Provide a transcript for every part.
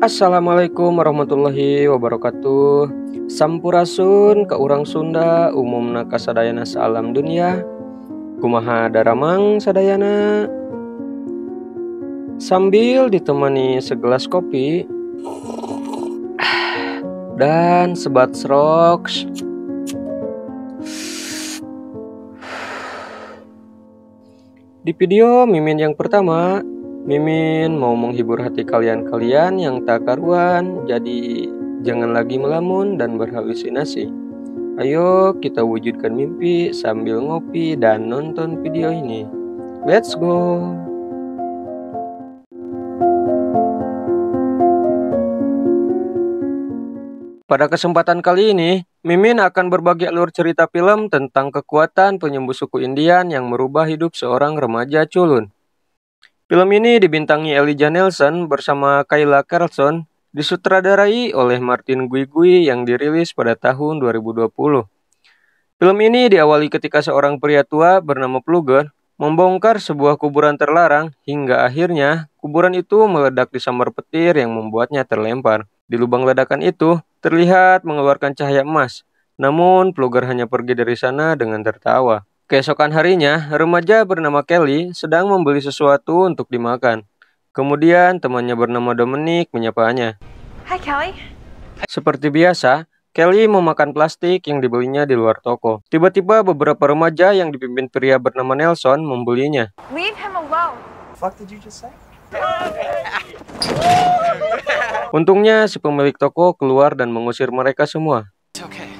Assalamualaikum warahmatullahi wabarakatuh. Sampurasun ke urang Sunda umumna kasadayana saalam dunia. Kumaha daramang sadayana. Sambil ditemani segelas kopi dan sebat rocks. Di video Mimin yang pertama, Mimin mau menghibur hati kalian-kalian yang tak karuan, jadi jangan lagi melamun dan berhalusinasi. Ayo kita wujudkan mimpi sambil ngopi dan nonton video ini. Let's go! Pada kesempatan kali ini, Mimin akan berbagi alur cerita film tentang kekuatan penyembuh suku Indian yang merubah hidup seorang remaja culun. Film ini dibintangi Elijah Nelson bersama Kayla Carlson, disutradarai oleh Martin Guigui yang dirilis pada tahun 2020. Film ini diawali ketika seorang pria tua bernama Plugger membongkar sebuah kuburan terlarang hingga akhirnya kuburan itu meledak di sambar petir yang membuatnya terlempar. Di lubang ledakan itu terlihat mengeluarkan cahaya emas, namun Plugger hanya pergi dari sana dengan tertawa. Keesokan harinya, remaja bernama Kelly sedang membeli sesuatu untuk dimakan. Kemudian temannya bernama Dominic menyapanya. Hi, Kelly. Seperti biasa, Kelly memakan plastik yang dibelinya di luar toko. Tiba-tiba beberapa remaja yang dipimpin pria bernama Nelson membelinya. Leave him alone. Fuck did you just say? Untungnya si pemilik toko keluar dan mengusir mereka semua. It's okay.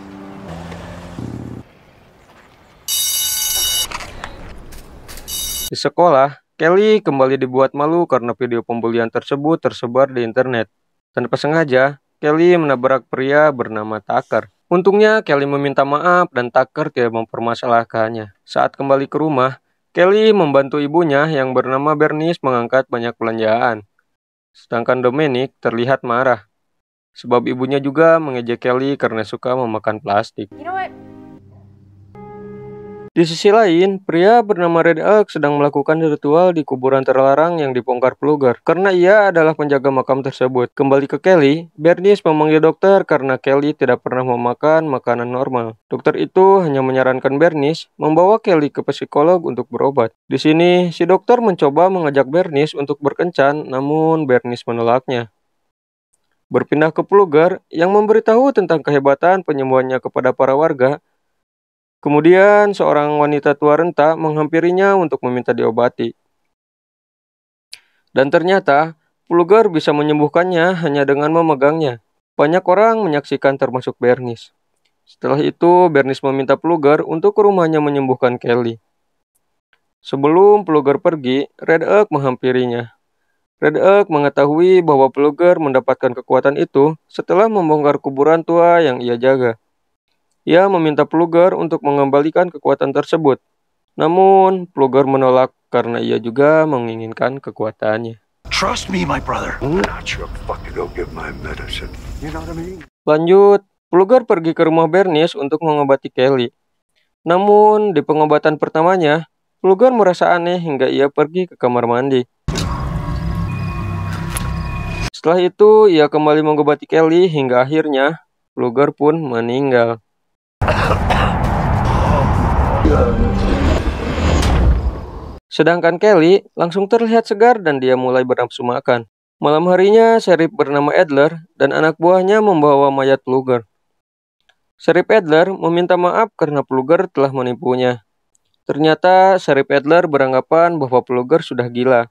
Di sekolah, Kelly kembali dibuat malu karena video pembelian tersebut tersebar di internet. Tanpa sengaja, Kelly menabrak pria bernama Tucker. Untungnya Kelly meminta maaf dan Tucker tidak mempermasalahkannya. Saat kembali ke rumah, Kelly membantu ibunya yang bernama Bernice mengangkat banyak belanjaan. Sedangkan Dominic terlihat marah, sebab ibunya juga mengejek Kelly karena suka memakan plastik. You know what? Di sisi lain, pria bernama Red Elk sedang melakukan ritual di kuburan terlarang yang dibongkar Plugger karena ia adalah penjaga makam tersebut. Kembali ke Kelly, Bernice memanggil dokter karena Kelly tidak pernah memakan makanan normal. Dokter itu hanya menyarankan Bernice membawa Kelly ke psikolog untuk berobat. Di sini, si dokter mencoba mengajak Bernice untuk berkencan, namun Bernice menolaknya. Berpindah ke Plugger yang memberitahu tentang kehebatan penyembuhannya kepada para warga. Kemudian seorang wanita tua renta menghampirinya untuk meminta diobati. Dan ternyata, Plugger bisa menyembuhkannya hanya dengan memegangnya. Banyak orang menyaksikan termasuk Bernice. Setelah itu, Bernice meminta Plugger untuk ke rumahnya menyembuhkan Kelly. Sebelum Plugger pergi, Red Elk menghampirinya. Red Elk mengetahui bahwa Plugger mendapatkan kekuatan itu setelah membongkar kuburan tua yang ia jaga. Ia meminta Plugger untuk mengembalikan kekuatan tersebut. Namun, Plugger menolak karena ia juga menginginkan kekuatannya. Trust me, my brother. I'm not your fuck to go give my medicine. You know what I mean? Lanjut, Plugger pergi ke rumah Bernice untuk mengobati Kelly. Namun, di pengobatan pertamanya, Plugger merasa aneh hingga ia pergi ke kamar mandi. Setelah itu, ia kembali mengobati Kelly hingga akhirnya Plugger pun meninggal. Sedangkan Kelly langsung terlihat segar dan dia mulai bernafsu makan. Malam harinya, Sheriff bernama Adler dan anak buahnya membawa mayat Plugger. Sheriff Adler meminta maaf karena Plugger telah menipunya. Ternyata Sheriff Adler beranggapan bahwa Plugger sudah gila.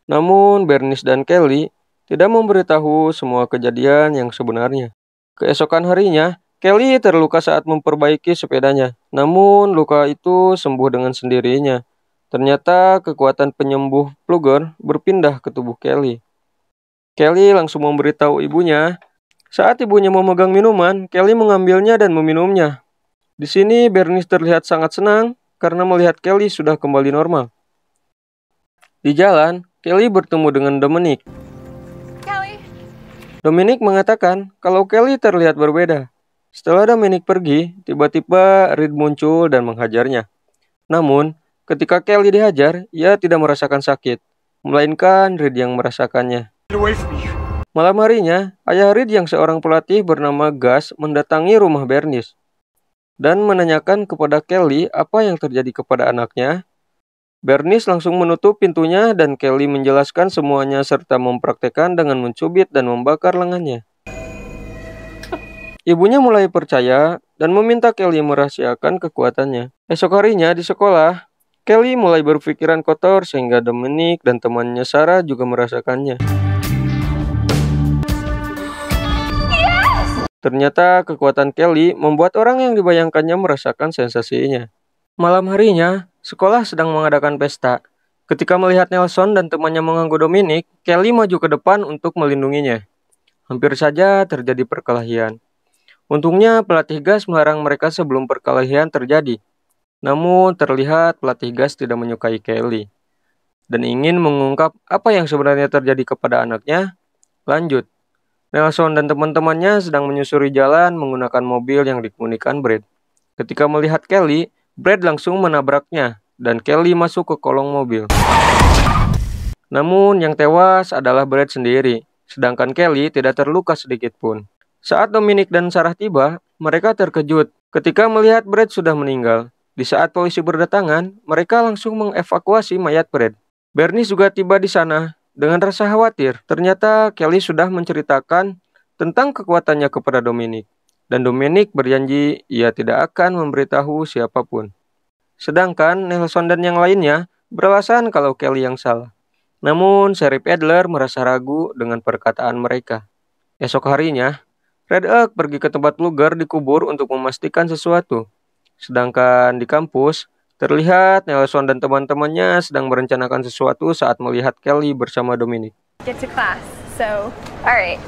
Namun Bernice dan Kelly tidak memberitahu semua kejadian yang sebenarnya. Keesokan harinya, Kelly terluka saat memperbaiki sepedanya. Namun luka itu sembuh dengan sendirinya. Ternyata kekuatan penyembuh Plugger berpindah ke tubuh Kelly. Kelly langsung memberitahu ibunya. Saat ibunya memegang minuman, Kelly mengambilnya dan meminumnya. Di sini Bernice terlihat sangat senang karena melihat Kelly sudah kembali normal. Di jalan, Kelly bertemu dengan Dominic. Kelly. Dominic mengatakan kalau Kelly terlihat berbeda. Setelah Dominic pergi, tiba-tiba Reed muncul dan menghajarnya. Namun, ketika Kelly dihajar, ia tidak merasakan sakit, melainkan Reed yang merasakannya. Malam harinya, ayah Reed yang seorang pelatih bernama Gus mendatangi rumah Bernice dan menanyakan kepada Kelly apa yang terjadi kepada anaknya. Bernice langsung menutup pintunya dan Kelly menjelaskan semuanya serta mempraktekkan dengan mencubit dan membakar lengannya. Ibunya mulai percaya dan meminta Kelly merahasiakan kekuatannya. Esok harinya di sekolah, Kelly mulai berpikiran kotor sehingga Dominic dan temannya Sarah juga merasakannya. Ternyata kekuatan Kelly membuat orang yang dibayangkannya merasakan sensasinya. Malam harinya, sekolah sedang mengadakan pesta. Ketika melihat Nelson dan temannya mengganggu Dominic, Kelly maju ke depan untuk melindunginya. Hampir saja terjadi perkelahian. Untungnya pelatih Gus melarang mereka sebelum perkelahian terjadi. Namun terlihat pelatih Gus tidak menyukai Kelly dan ingin mengungkap apa yang sebenarnya terjadi kepada anaknya. Lanjut, Nelson dan teman-temannya sedang menyusuri jalan menggunakan mobil yang dikemudikan Brad. Ketika melihat Kelly, Brad langsung menabraknya dan Kelly masuk ke kolong mobil. Namun yang tewas adalah Brad sendiri, sedangkan Kelly tidak terluka sedikit pun. Saat Dominic dan Sarah tiba, mereka terkejut ketika melihat Brad sudah meninggal. Di saat polisi berdatangan, mereka langsung mengevakuasi mayat Brad. Bernice juga tiba di sana dengan rasa khawatir. Ternyata Kelly sudah menceritakan tentang kekuatannya kepada Dominic. Dan Dominic berjanji ia tidak akan memberitahu siapapun. Sedangkan Nelson dan yang lainnya beralasan kalau Kelly yang salah. Namun Sheriff Adler merasa ragu dengan perkataan mereka. Esok harinya, Red Oak pergi ke tempat Luger dikubur untuk memastikan sesuatu. Sedangkan di kampus, terlihat Nelson dan teman-temannya sedang merencanakan sesuatu saat melihat Kelly bersama Dominic. Get to class. So, alright.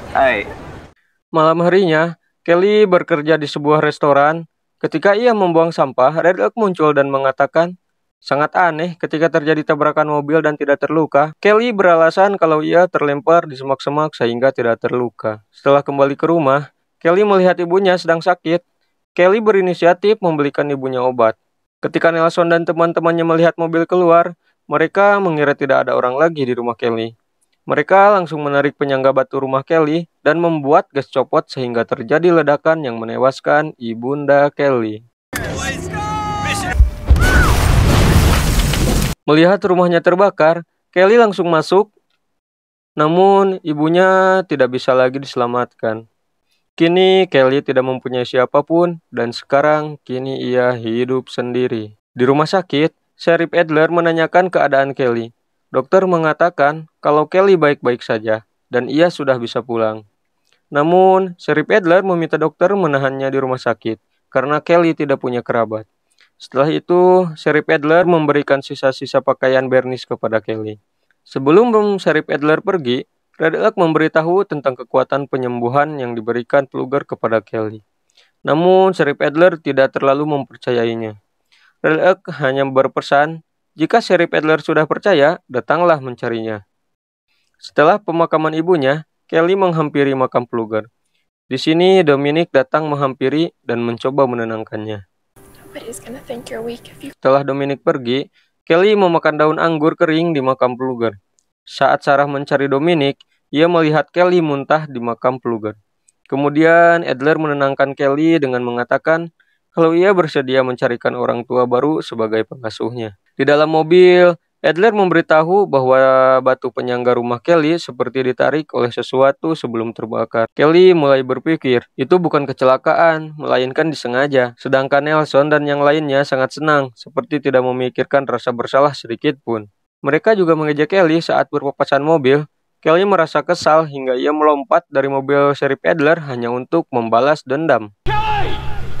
Malam harinya, Kelly bekerja di sebuah restoran. Ketika ia membuang sampah, Red Oak muncul dan mengatakan, sangat aneh ketika terjadi tabrakan mobil dan tidak terluka. Kelly beralasan kalau ia terlempar di semak-semak sehingga tidak terluka. Setelah kembali ke rumah, Kelly melihat ibunya sedang sakit. Kelly berinisiatif membelikan ibunya obat. Ketika Nelson dan teman-temannya melihat mobil keluar, mereka mengira tidak ada orang lagi di rumah Kelly. Mereka langsung menarik penyangga batu rumah Kelly dan membuat gas copot sehingga terjadi ledakan yang menewaskan ibunda Kelly. Melihat rumahnya terbakar, Kelly langsung masuk, namun ibunya tidak bisa lagi diselamatkan. Kini Kelly tidak mempunyai siapapun dan sekarang kini ia hidup sendiri. Di rumah sakit, Sheriff Adler menanyakan keadaan Kelly. Dokter mengatakan kalau Kelly baik-baik saja dan ia sudah bisa pulang. Namun, Sheriff Adler meminta dokter menahannya di rumah sakit karena Kelly tidak punya kerabat. Setelah itu, Sheriff Adler memberikan sisa-sisa pakaian Bernice kepada Kelly. Sebelum Sheriff Adler pergi, Red Oak memberitahu tentang kekuatan penyembuhan yang diberikan Luger kepada Kelly. Namun, Sheriff Adler tidak terlalu mempercayainya. Red Oak hanya berpesan, jika Sheriff Adler sudah percaya, datanglah mencarinya. Setelah pemakaman ibunya, Kelly menghampiri makam Luger. Di sini, Dominic datang menghampiri dan mencoba menenangkannya. Setelah Dominic pergi, Kelly memakan daun anggur kering di makam Luger. Saat Sarah mencari Dominic, ia melihat Kelly muntah di makam Luger. Kemudian Adler menenangkan Kelly dengan mengatakan kalau ia bersedia mencarikan orang tua baru sebagai pengasuhnya. Di dalam mobil, Adler memberitahu bahwa batu penyangga rumah Kelly seperti ditarik oleh sesuatu sebelum terbakar. Kelly mulai berpikir, itu bukan kecelakaan, melainkan disengaja. Sedangkan Nelson dan yang lainnya sangat senang, seperti tidak memikirkan rasa bersalah sedikit pun. Mereka juga mengejek Kelly saat berpapasan mobil. Kelly merasa kesal hingga ia melompat dari mobil Sheriff Adler hanya untuk membalas dendam.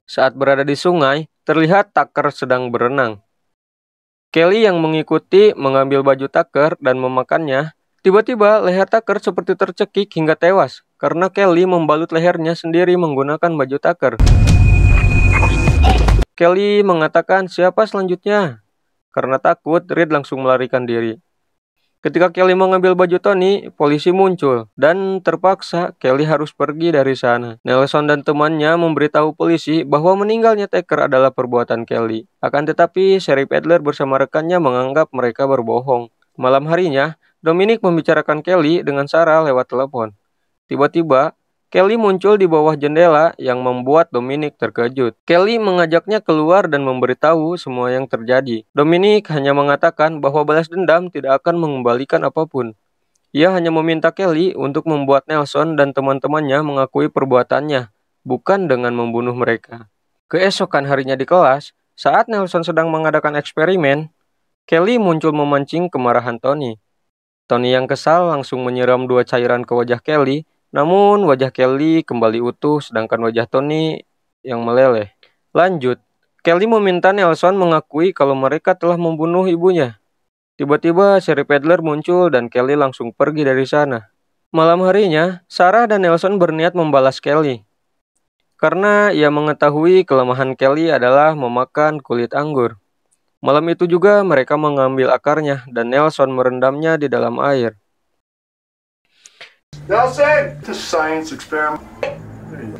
Saat berada di sungai, terlihat Tucker sedang berenang. Kelly yang mengikuti mengambil baju Tucker dan memakannya. Tiba-tiba leher Tucker seperti tercekik hingga tewas karena Kelly membalut lehernya sendiri menggunakan baju Tucker. Kelly mengatakan siapa selanjutnya? Karena takut, Reed langsung melarikan diri. Ketika Kelly mengambil baju Tony, polisi muncul dan terpaksa Kelly harus pergi dari sana. Nelson dan temannya memberitahu polisi bahwa meninggalnya Tucker adalah perbuatan Kelly. Akan tetapi, Sheriff Adler bersama rekannya menganggap mereka berbohong. Malam harinya, Dominic membicarakan Kelly dengan Sarah lewat telepon. Tiba-tiba, Kelly muncul di bawah jendela yang membuat Dominic terkejut. Kelly mengajaknya keluar dan memberitahu semua yang terjadi. Dominic hanya mengatakan bahwa balas dendam tidak akan mengembalikan apapun. Ia hanya meminta Kelly untuk membuat Nelson dan teman-temannya mengakui perbuatannya, bukan dengan membunuh mereka. Keesokan harinya di kelas, saat Nelson sedang mengadakan eksperimen, Kelly muncul memancing kemarahan Tony. Tony yang kesal langsung menyiram 2 cairan ke wajah Kelly, namun wajah Kelly kembali utuh sedangkan wajah Tony yang meleleh. Lanjut, Kelly meminta Nelson mengakui kalau mereka telah membunuh ibunya. Tiba-tiba Sheriff Adler muncul dan Kelly langsung pergi dari sana. Malam harinya, Sarah dan Nelson berniat membalas Kelly. Karena ia mengetahui kelemahan Kelly adalah memakan kulit anggur. Malam itu juga mereka mengambil akarnya dan Nelson merendamnya di dalam air. Nelson! It's a science experiment.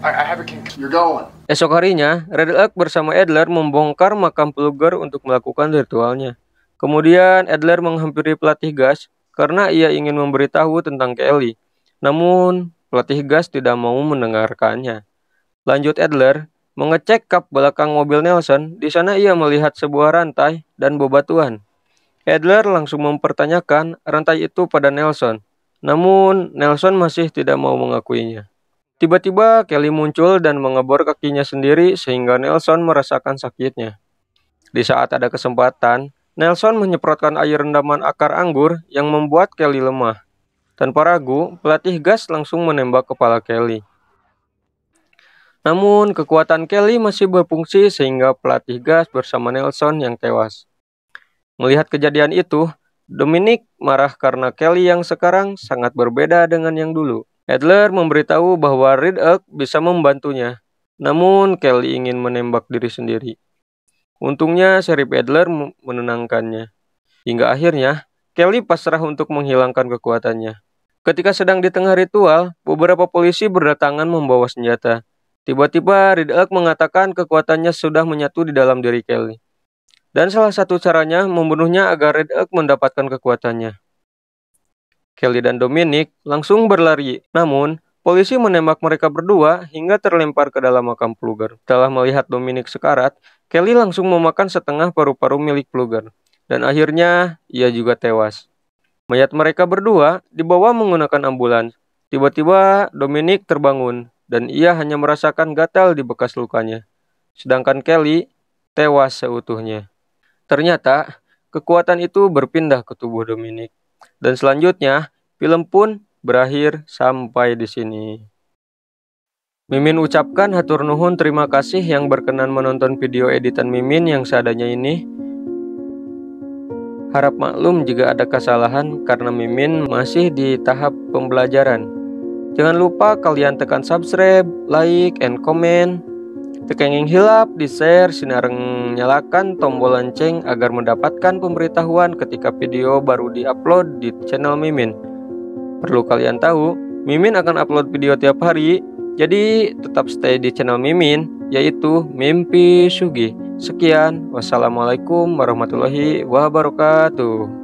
I have a You're going. Esok harinya, Red Oak bersama Adler membongkar makam Plugger untuk melakukan ritualnya. Kemudian Adler menghampiri pelatih gas karena ia ingin memberitahu tentang Kelly. Namun, pelatih gas tidak mau mendengarkannya. Lanjut Adler mengecek kap belakang mobil Nelson. Di sana ia melihat sebuah rantai dan bebatuan. Adler langsung mempertanyakan rantai itu pada Nelson. Namun, Nelson masih tidak mau mengakuinya. Tiba-tiba Kelly muncul dan mengebor kakinya sendiri sehingga Nelson merasakan sakitnya. Di saat ada kesempatan, Nelson menyemprotkan air rendaman akar anggur yang membuat Kelly lemah. Tanpa ragu, pelatih gas langsung menembak kepala Kelly. Namun, kekuatan Kelly masih berfungsi sehingga pelatih gas bersama Nelson yang tewas. Melihat kejadian itu, Dominic marah karena Kelly yang sekarang sangat berbeda dengan yang dulu. Adler memberitahu bahwa Red Oak bisa membantunya, namun Kelly ingin menembak diri sendiri. Untungnya Sheriff Adler menenangkannya. Hingga akhirnya, Kelly pasrah untuk menghilangkan kekuatannya. Ketika sedang di tengah ritual, beberapa polisi berdatangan membawa senjata. Tiba-tiba Red Oak mengatakan kekuatannya sudah menyatu di dalam diri Kelly. Dan salah satu caranya membunuhnya agar Red Oak mendapatkan kekuatannya. Kelly dan Dominic langsung berlari, namun polisi menembak mereka berdua hingga terlempar ke dalam makam Plugger. Setelah melihat Dominic sekarat, Kelly langsung memakan setengah paru-paru milik Plugger, dan akhirnya ia juga tewas. Mayat mereka berdua dibawa menggunakan ambulans. Tiba-tiba Dominic terbangun, dan ia hanya merasakan gatal di bekas lukanya. Sedangkan Kelly tewas seutuhnya. Ternyata, kekuatan itu berpindah ke tubuh Dominic. Dan selanjutnya, film pun berakhir sampai di sini. Mimin ucapkan hatur nuhun terima kasih yang berkenan menonton video editan Mimin yang seadanya ini. Harap maklum jika ada kesalahan karena Mimin masih di tahap pembelajaran. Jangan lupa kalian tekan subscribe, like, and comment. Tekenging hilap, di-share, sinareng nyalakan tombol lonceng agar mendapatkan pemberitahuan ketika video baru di-upload di channel Mimin. Perlu kalian tahu, Mimin akan upload video tiap hari, jadi tetap stay di channel Mimin, yaitu Mimpi Sugi. Sekian, wassalamualaikum warahmatullahi wabarakatuh.